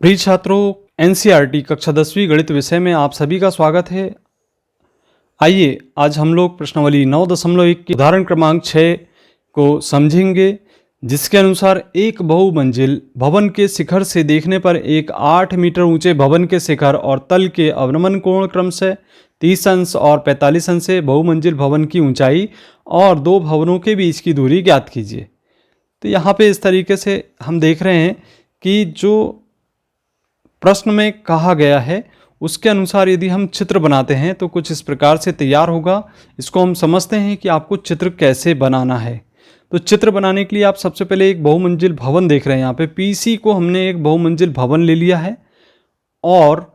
प्रिय छात्रों, एनसीईआरटी कक्षा 10वीं गणित विषय में आप सभी का स्वागत है। आइए आज हम लोग प्रश्नावली 9.1 के उदाहरण क्रमांक 6 को समझेंगे, जिसके अनुसार एक बहुमंजिल भवन के शिखर से देखने पर एक 8 मीटर ऊंचे भवन के शिखर और तल के अवनमन कोण क्रमशः 30 अंश और 45 अंश से बहुमंजिल भवन की ऊंचाई और दो भवनों के बीच की दूरी ज्ञात कीजिए। तो यहाँ पे इस तरीके से हम देख रहे हैं कि जो प्रश्न में कहा गया है उसके अनुसार यदि हम चित्र बनाते हैं तो कुछ इस प्रकार से तैयार होगा। इसको हम समझते हैं कि आपको चित्र कैसे बनाना है। तो चित्र बनाने के लिए आप सबसे पहले एक बहुमंजिल भवन देख रहे हैं। यहाँ पे पीसी को हमने एक बहुमंजिल भवन ले लिया है और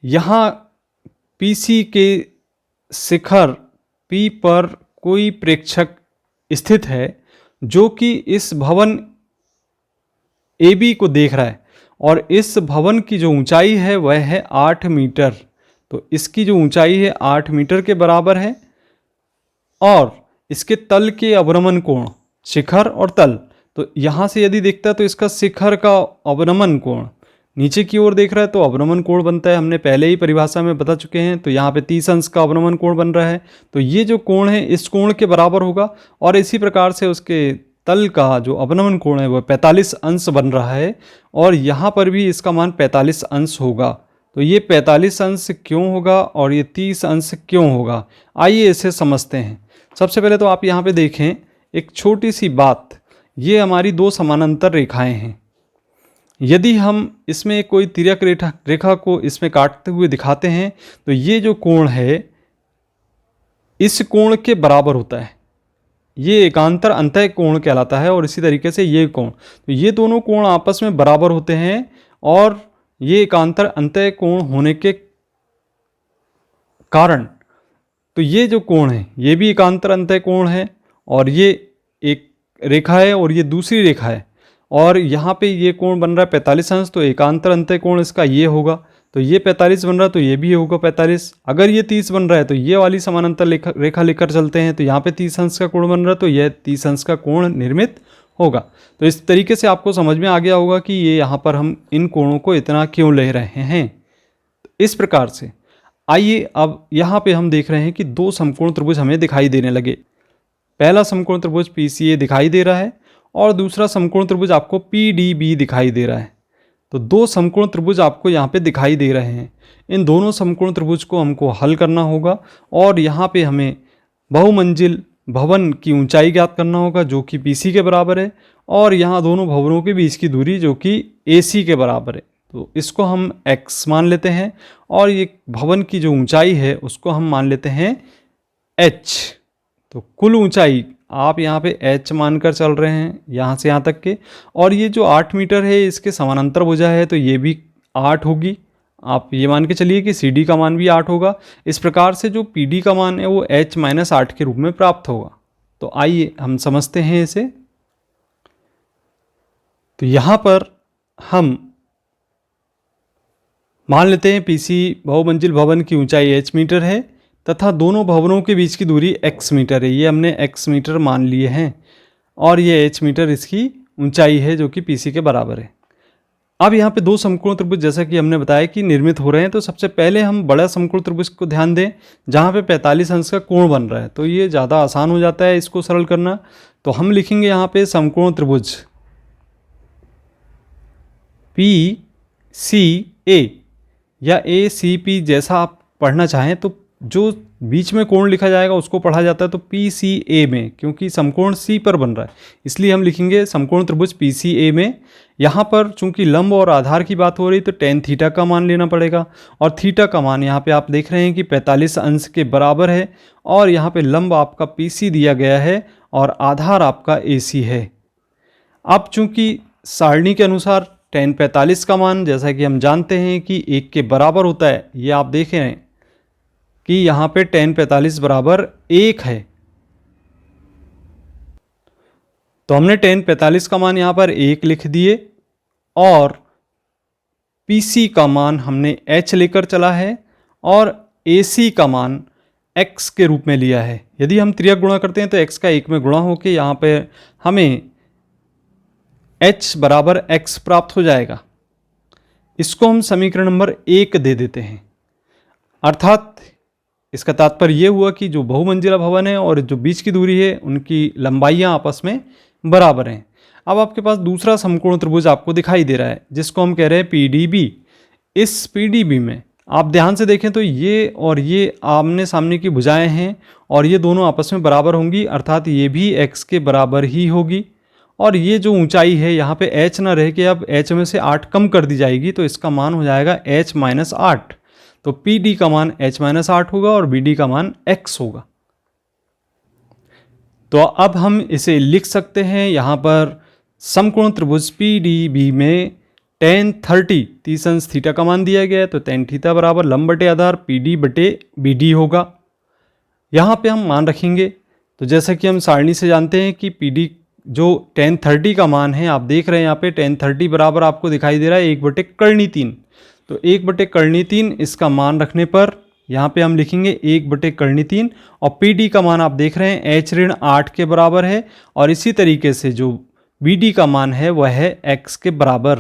यहाँ पीसी के शिखर पी पर कोई प्रेक्षक स्थित है जो कि इस भवन AB को देख रहा है और इस भवन की जो ऊंचाई है वह है 8 मीटर। तो इसकी जो ऊंचाई है 8 मीटर के बराबर है और इसके तल के अवनमन कोण शिखर और तल, तो यहाँ से यदि देखता है तो इसका शिखर का अवनमन कोण नीचे की ओर देख रहा है तो अवनमन कोण बनता है, हमने पहले ही परिभाषा में बता चुके हैं। तो यहाँ पे 30 अंश का अवनमन कोण बन रहा है, तो ये जो कोण है इस कोण के बराबर होगा और इसी प्रकार से उसके तल का जो अवनमन कोण है वह 45 अंश बन रहा है और यहाँ पर भी इसका मान 45 अंश होगा। तो ये 45 अंश क्यों होगा और ये 30 अंश क्यों होगा, आइए इसे समझते हैं। सबसे पहले तो आप यहाँ पे देखें एक छोटी सी बात, ये हमारी दो समानांतर रेखाएं हैं। यदि हम इसमें कोई तिर्यक रेखा को इसमें काटते हुए दिखाते हैं तो ये जो कोण है इस कोण के बराबर होता है, ये एकांतर अंतः कोण कहलाता है। और इसी तरीके से ये कोण, तो ये दोनों कोण आपस में बराबर होते हैं और ये एकांतर अंतः कोण होने के कारण तो ये जो कोण है ये भी एकांतर अंतः कोण है और ये एक रेखा है और ये दूसरी रेखा है और यहाँ पे ये कोण बन रहा है 45 अंश, तो एकांतर अंतः कोण इसका ये होगा। तो ये 45 बन रहा है तो ये भी होगा 45। अगर ये 30 बन रहा है तो ये वाली समानांतर रेखा लेकर चलते हैं, तो यहाँ पे 30 अंश का कोण बन रहा है तो यह 30 अंश का कोण निर्मित होगा। तो इस तरीके से आपको समझ में आ गया होगा कि ये यहाँ पर हम इन कोणों को इतना क्यों ले रहे हैं। इस प्रकार से आइए अब यहाँ पे हम देख रहे हैं कि दो समकोण त्रिभुज हमें दिखाई देने लगे। पहला समकोण त्रिभुज PCA दिखाई दे रहा है और दूसरा समकोण त्रिभुज आपको PDB दिखाई दे रहा है। तो दो समकोण त्रिभुज आपको यहाँ पे दिखाई दे रहे हैं। इन दोनों समकोण त्रिभुज को हमको हल करना होगा और यहाँ पे हमें बहुमंजिल भवन की ऊंचाई ज्ञात करना होगा जो कि PC के बराबर है और यहाँ दोनों भवनों के बीच की दूरी जो कि AC के बराबर है। तो इसको हम x मान लेते हैं और ये भवन की जो ऊंचाई है उसको हम मान लेते हैं h। तो कुल ऊंचाई आप यहाँ पे h मानकर चल रहे हैं यहाँ से यहाँ तक के, और ये जो 8 मीटर है इसके समानांतर भुजा है तो ये भी 8 होगी। आप ये मान के चलिए कि CD का मान भी 8 होगा। इस प्रकार से जो PD का मान है वो h-8 के रूप में प्राप्त होगा। तो आइए हम समझते हैं इसे। तो यहाँ पर हम मान लेते हैं PC बहुमंजिल भवन की ऊंचाई h मीटर है तथा दोनों भवनों के बीच की दूरी x मीटर है। ये हमने x मीटर मान लिए हैं और ये h मीटर इसकी ऊंचाई है जो कि PC के बराबर है। अब यहाँ पे दो समकोण त्रिभुज जैसा कि हमने बताया कि निर्मित हो रहे हैं। तो सबसे पहले हम बड़ा समकोण त्रिभुज को ध्यान दें जहाँ पे 45 अंश का कोण बन रहा है, तो ये ज़्यादा आसान हो जाता है इसको सरल करना। तो हम लिखेंगे यहाँ पे समकोण त्रिभुज PCA या ACP जैसा आप पढ़ना चाहें, तो जो बीच में कोण लिखा जाएगा उसको पढ़ा जाता है तो PCA में, क्योंकि समकोण C पर बन रहा है इसलिए हम लिखेंगे समकोण त्रिभुज PCA में। यहाँ पर चूंकि लंब और आधार की बात हो रही तो tan थीटा का मान लेना पड़ेगा और थीटा का मान यहाँ पे आप देख रहे हैं कि 45 अंश के बराबर है और यहाँ पे लंब आपका PC दिया गया है और आधार आपका AC है। अब चूंकि सारणी के अनुसार tan 45 का मान जैसा कि हम जानते हैं कि 1 के बराबर होता है, ये आप देख रहे हैं कि यहाँ पे tan 45 बराबर 1 है। तो हमने tan 45 का मान यहाँ पर 1 लिख दिए और PC का मान हमने h लेकर चला है और AC का मान x के रूप में लिया है। यदि हम त्रियक गुणा करते हैं तो x का 1 में गुणा होके यहाँ पे हमें h बराबर x प्राप्त हो जाएगा। इसको हम समीकरण नंबर 1 दे देते हैं। अर्थात इसका तात्पर्य ये हुआ कि जो बहुमंजिला भवन है और जो बीच की दूरी है उनकी लंबाइयाँ आपस में बराबर हैं। अब आपके पास दूसरा समकोण त्रिभुज आपको दिखाई दे रहा है जिसको हम कह रहे हैं PDB। इस PDB में आप ध्यान से देखें तो ये और ये आमने सामने की भुजाएं हैं और ये दोनों आपस में बराबर होंगी, अर्थात ये भी x के बराबर ही होगी। और ये जो ऊंचाई है यहाँ पे h ना रह के अब h में से 8 कम कर दी जाएगी तो इसका मान हो जाएगा h-8। तो PD का मान h-8 होगा और BD का मान x होगा। तो अब हम इसे लिख सकते हैं यहाँ पर समकोण त्रिभुज PDB में tan 30 30 अंश थीटा का मान दिया गया है, तो tan थीटा बराबर लंब बटे आधार PD बटे BD होगा। यहाँ पे हम मान रखेंगे तो जैसा कि हम सारणी से जानते हैं कि PD जो tan 30 का मान है, आप देख रहे हैं यहाँ पे tan 30 बराबर आपको दिखाई दे रहा है 1/3। तो 1/3 इसका मान रखने पर यहाँ पे हम लिखेंगे 1/3 और PD का मान आप देख रहे हैं h-8 के बराबर है और इसी तरीके से जो BD का मान है वह है x के बराबर।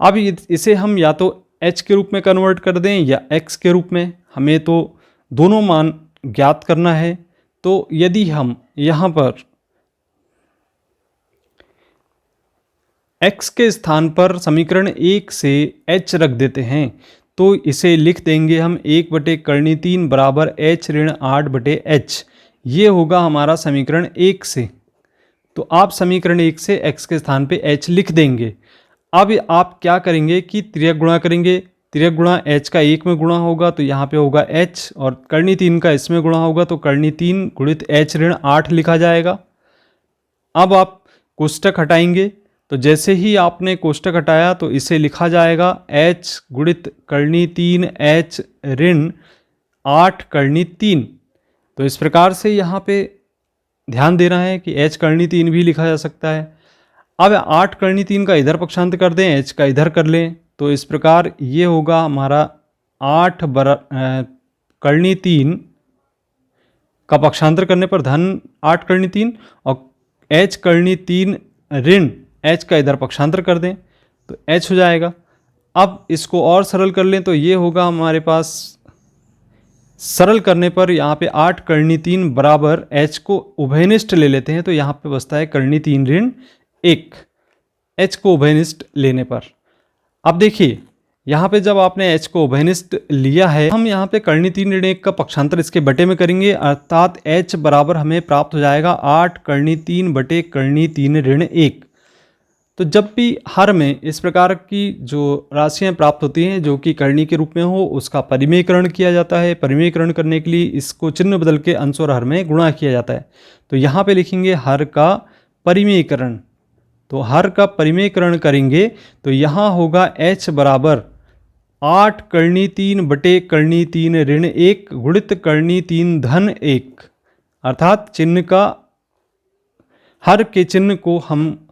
अब इसे हम या तो h के रूप में कन्वर्ट कर दें या x के रूप में, हमें तो दोनों मान ज्ञात करना है। तो यदि हम यहाँ पर x के स्थान पर समीकरण 1 से h रख देते हैं तो इसे लिख देंगे हम 1/3 बराबर h-8/h। ये होगा हमारा समीकरण 1 से। तो आप समीकरण 1 से x के स्थान पे h लिख देंगे। अब आप क्या करेंगे कि तिर्यक गुणा करेंगे। तिर्यक गुणा h का 1 में गुणा होगा तो यहाँ पे होगा h और कर्णी 3 का इसमें गुणा होगा तो कर्णी 3 गुणित h-8 लिखा जाएगा। अब आप कोष्टक हटाएंगे तो जैसे ही आपने कोष्टक हटाया तो इसे लिखा जाएगा h गुणित कर्णी 3 h-8 कर्णी 3। तो इस प्रकार से यहाँ पे ध्यान देना है कि h कर्णी 3 भी लिखा जा सकता है। अब 8 कर्णी 3 का इधर पक्षांतर कर दें, h का इधर कर लें तो इस प्रकार ये होगा हमारा 8 कर्णी 3 का पक्षांतर करने पर धन 8 कर्णी 3 और h कर्णी 3 ऋण h का इधर पक्षांतर कर दें तो h हो जाएगा। अब इसको और सरल कर लें तो ये होगा हमारे पास, सरल करने पर यहाँ पे 8 कर्णी 3 बराबर h को उभयनिष्ठ ले लेते हैं तो यहाँ पे बचता है कर्णी 3 ऋण 1 h को उभयनिष्ठ लेने पर। अब देखिए यहाँ पे जब आपने h को उभयनिष्ठ लिया है, हम यहाँ पे कर्णी 3 ऋण 1 का पक्षांतर इसके बटे में करेंगे, अर्थात h बराबर हमें प्राप्त हो जाएगा 8 कर्णी 3 बटे कर्णी 3 ऋण 1। तो जब भी हर में इस प्रकार की जो राशियां प्राप्त होती हैं जो कि कर्णी के रूप में हो, उसका परिमेयकरण किया जाता है। परिमेयकरण करने के लिए इसको चिन्ह बदल के अंश और हर में गुणा किया जाता है। तो यहाँ पे लिखेंगे हर का परिमेयकरण। तो हर का परिमेयकरण करेंगे तो यहाँ होगा h बराबर 8 कर्णी 3 बटे कर्णी 3 ऋण 1 गुणित कर्णी 3 धन 1, अर्थात चिन्ह का, हर के चिन्ह को हम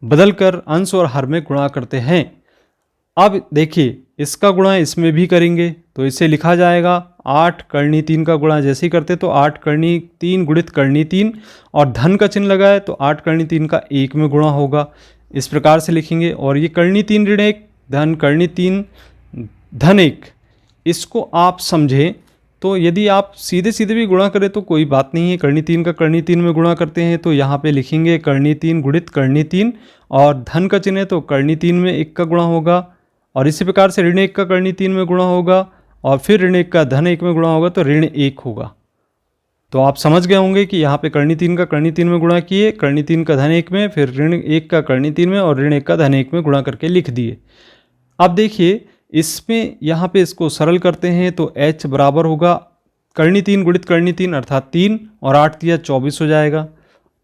बदलकर अंश और हर में गुणा करते हैं। अब देखिए इसका गुणा इसमें भी करेंगे तो इसे लिखा जाएगा 8 कर्णी 3 का गुणा जैसे ही करते तो 8 कर्णी 3 गुणित कर्णी 3 और धन का चिन्ह लगाए तो 8 कर्णी 3 का 1 में गुणा होगा, इस प्रकार से लिखेंगे। और ये कर्णी 3 ऋण 1 धन कर्णी 3 धन 1, इसको आप समझें तो यदि आप सीधे सीधे भी गुणा करें तो कोई बात नहीं है। कर्णी 3 का कर्णी 3 में गुणा करते हैं तो यहाँ पे लिखेंगे कर्णी 3 गुणित कर्णी 3 और धन का चिन्ह है तो कर्णी 3 में 1 का गुणा होगा और इसी प्रकार से ऋण 1 का कर्णी 3 में गुणा होगा और फिर ऋण 1 का धन 1 में गुणा होगा तो ऋण 1 होगा। तो आप समझ गए होंगे कि यहाँ पे कर्णी 3 का कर्णी 3 में गुणा किए, कर्णी 3 का धन 1 में, फिर ऋण 1 का कर्णी 3 में और ऋण 1 का धन 1 में गुणा करके लिख दिए। अब देखिए इसमें यहाँ पे इसको सरल करते हैं तो h बराबर होगा कर्णी 3 गुणित कर्णी 3 अर्थात 3 और 8 दिया 24 हो जाएगा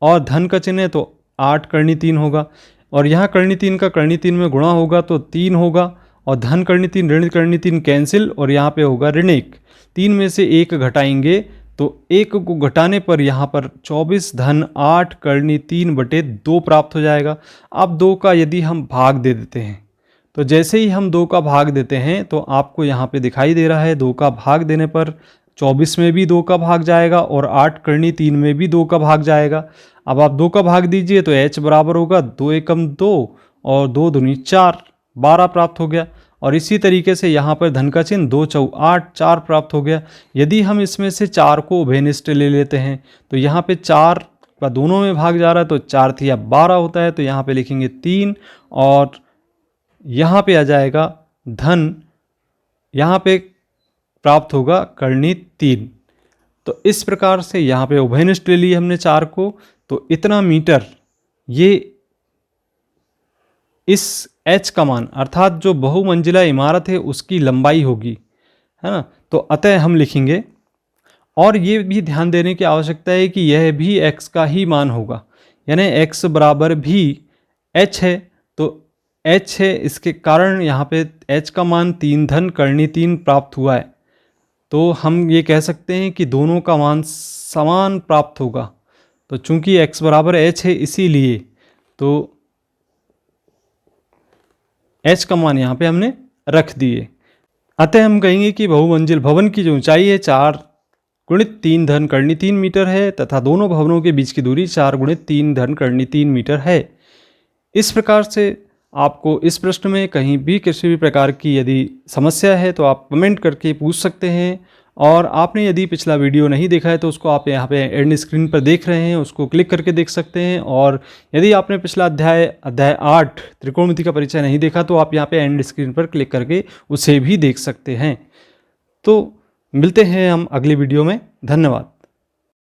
और धन का चिन्ह है तो 8 कर्णी 3 होगा और यहाँ कर्णी 3 का कर्णी 3 में गुणा होगा तो 3 होगा और धन कर्णी 3 ऋण कर्णी 3 कैंसिल और यहाँ पे होगा ऋण 1। 3 में से 1 घटाएंगे तो 1 को घटाने पर यहाँ पर 24 धन 8 कर्णी 3 बटे 2 प्राप्त हो जाएगा। अब 2 का यदि हम भाग दे देते हैं तो जैसे ही हम 2 का भाग देते हैं तो आपको यहाँ पे दिखाई दे रहा है 2 का भाग देने पर 24 में भी 2 का भाग जाएगा और 8 कर्णी 3 में भी 2 का भाग जाएगा। अब आप 2 का भाग दीजिए तो h बराबर होगा 2 एकम 2 और 2 दूनी 4, 12 प्राप्त हो गया और इसी तरीके से यहाँ पर धन का चिन्ह 2 चौ 8, 4 प्राप्त हो गया। यदि हम इसमें से 4 को उभयनिष्ठ ले लेते हैं तो यहाँ पे 4 का दोनों में भाग जा रहा है, तो 4 तिया 12 होता है, तो यहाँ पे लिखेंगे 3 और यहाँ पे आ जाएगा धन, यहाँ पे प्राप्त होगा कर्णी 3। तो इस प्रकार से यहाँ पे उभयनिष्ठ ले लिए हमने 4 को, तो इतना मीटर ये इस h का मान अर्थात जो बहुमंजिला इमारत है उसकी लंबाई होगी, है ना। तो अतः हम लिखेंगे, और ये भी ध्यान देने की आवश्यकता है कि यह भी x का ही मान होगा, यानी x बराबर भी h है, तो h है, इसके कारण यहाँ पे h का मान 3 धन कर्णी 3 प्राप्त हुआ है। तो हम ये कह सकते हैं कि दोनों का मान समान प्राप्त होगा। तो चूंकि x बराबर h है इसीलिए तो h का मान यहाँ पे हमने रख दिए। अतः हम कहेंगे कि बहुमंजिल भवन की जो ऊंचाई है 4 गुणित 3 धन कर्णी 3 मीटर है तथा दोनों भवनों के बीच की दूरी 4 गुणित 3 धन कर्णी 3 मीटर है। इस प्रकार से आपको इस प्रश्न में कहीं भी किसी भी प्रकार की यदि समस्या है तो आप कमेंट करके पूछ सकते हैं। और आपने यदि पिछला वीडियो नहीं देखा है तो उसको आप यहाँ पे एंड स्क्रीन पर देख रहे हैं, उसको क्लिक करके देख सकते हैं। और यदि आपने पिछला अध्याय 8 त्रिकोणमिति का परिचय नहीं देखा तो आप यहाँ पे एंड स्क्रीन पर क्लिक करके उसे भी देख सकते हैं। तो मिलते हैं हम अगली वीडियो में। धन्यवाद।